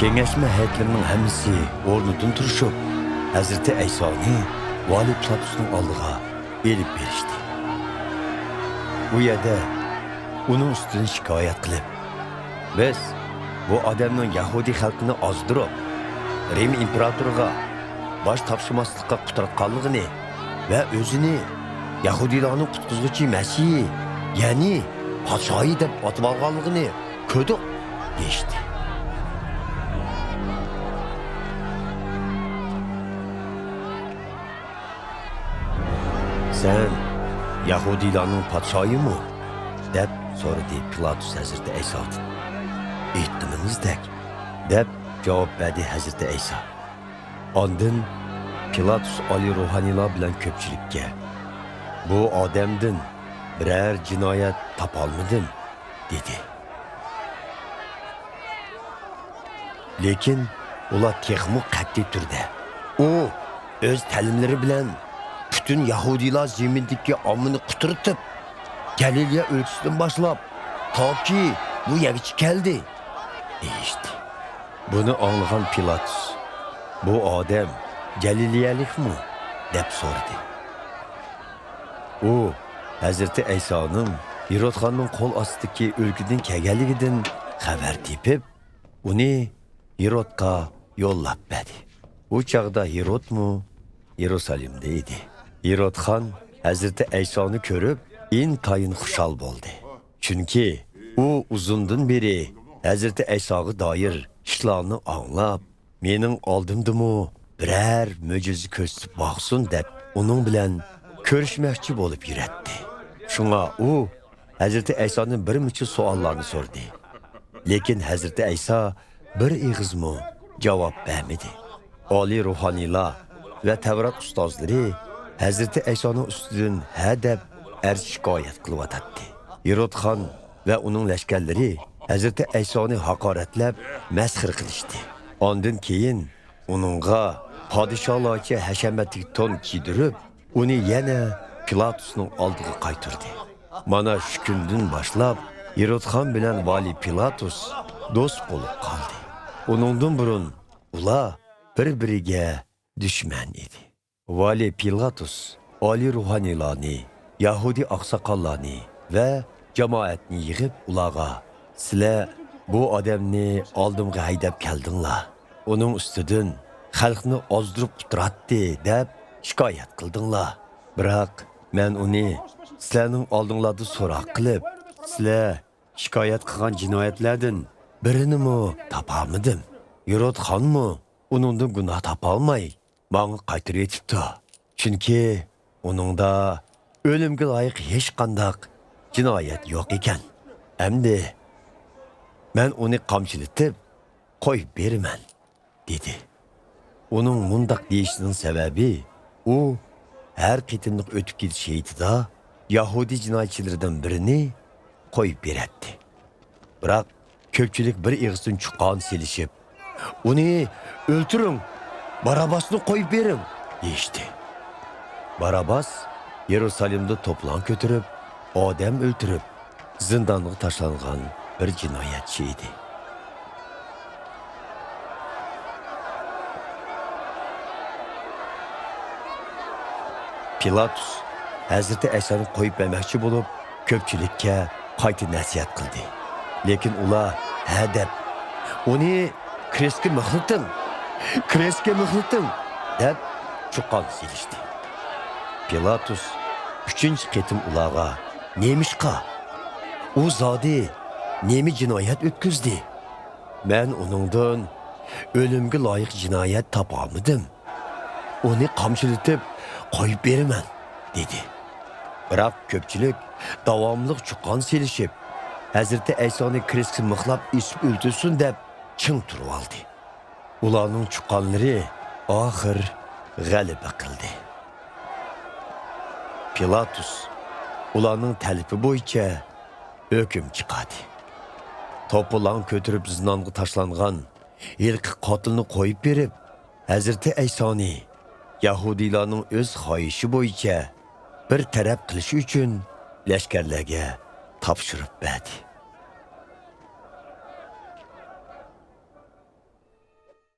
Kengashma heyetlerinin hemisi o'rnidan turishib, Hazreti Aysoni Vali Pilatusning oldiga elib berishdi. Bu yerda uning ustidan shikoyat qilib, biz bu odamning Yahudi xalqini ozdirib, Rim imperatoriga bosh topshirmaslikqa quturatganligini va o'zini Yahudilarning qutqizuvchi Masih, ya'ni podshohi deb otib olganligini ko'rdik deyishdi. Sen Yahudilarning podshohimi? deb so'radi Pilatus Hazreti Aysodan. Aytdingizdek, deb javob berdi Hazreti Ayso. Ondan Pilatus oliy ruhoniylar bilan ko'pchilikka, bu odamdan biror jinoyat topolmadim dedi. Lekin ular texmu qat'iy turdi. U o'z ta'limlari bilan bütün Yahudilar zemindeki amını quturtib, Galiliya o'lkasidan boshlab, toki bu yerga keldi deyishdi. Buni anglagan Pilatus, bu odam Galiliyalikmi deb so'radi. U Hazreti Aysoning Herodxonning qo'l ostidagi o'lkadan kelganligidan xabar tepib, uni Herodga yo'llab berdi. U chaqda Herodmu Yerusalimda edi. Herodxon Hazreti Aysoni ko'rib, intayin xushal bo'ldi. Chunki u uzundan beri Hazreti Aysoga doir ishlarni anglab, mening oldimdimi biror mo'jiza ko'rsatib boqsin deb uning bilan ko'rishmoqchi bo'lib yuratdi. Shunga u Hazreti Aysodan bir necha savollarni so'rdi. Lekin Hazreti Ayso bir ig'izmi javob bermadi. Oliy ruhoniylar ve Tevrat ustozları Hazreti Aysoning ustidan hadeb shikoyat qilyotdi. Herodxon ve onun lashkarlari Hazreti Aysoni haqoratlab, masxir qilishdi. Ondan keyin uningga podshohlarcha hashamatli to'n kiydirib, uni yana Pilatusning oldiga qaytirdi. Mana shu kundan boshlab Herodxon bilan vali Pilatus do'st bo'lib qoldi. Uningdan burun ular bir-biriga düşman edi. Vali Pilatus oliy ruhoniylarni, Yahudi oqsoqollarni va jamoatni yig'ib ularga, sizlar bu odamni oldimga haydab keldinglar, uning ustidan xalqni ozdirib quturatdi deb shikoyat qildinglar. Biroq men uni sizlarning oldinglarda so'roq qilib, sizlar shikoyat qilgan jinoyatlardan birini topolmadim. Herodxonmi uningdan gunoh topolmay bana qaytirib etibdi. Chunki uningda o'limga loyiq hech qanday jinoyat yo'q ekan. Endi men uni qamchilatib qo'yib beraman dedi. Uning mundaq deyishining sababi u har qitimliq o'tib ketish heytida Yahudi jinoyatchilaridan birini qo'yib beradi. Biroq ko'pchilik bir ig'izdan chuqqan selishib, uni o'ltiring, Barabasni qo'yib bering deyishdi. Barabas Yerusalimda to'plan ko'tirib, odam o'ltirib, zindonga tashlangan bir jinoyatchi edi. Pilatus Hazreti Aysoni qo'yib bermoqchi bo'lib, ko'pchilikka qayta nasihat qildi. Lekin ular ha deb, uni krestga mixliting deb chuqqan selishdi. Pilatus 3-chi qitim ularga, nemishqa? U zodi nemi jinoyat o'tkazdi? Men uningdan o'limga loyiq jinoyat topolmadim. Uni qamchilatib qo'yib beraman dedi. Biroq ko'pchilik davomli chuqqan selishib, Hazreti Aysoni krestga mixlab isib o'ldirsin deb ching turib oldi. Ularning chuqqanlari oxir g'alaba qildi. Pilatus ularning talibi bo'yicha hukm chiqadi. To'polon ko'tirib zindonga tashlangan ilk qotilni qo'yib berib, Hazreti Aysoni Yahudilarning o'z xohishi bo'yicha bir taraf qilish uchun lashkarlarga topshirib berdi.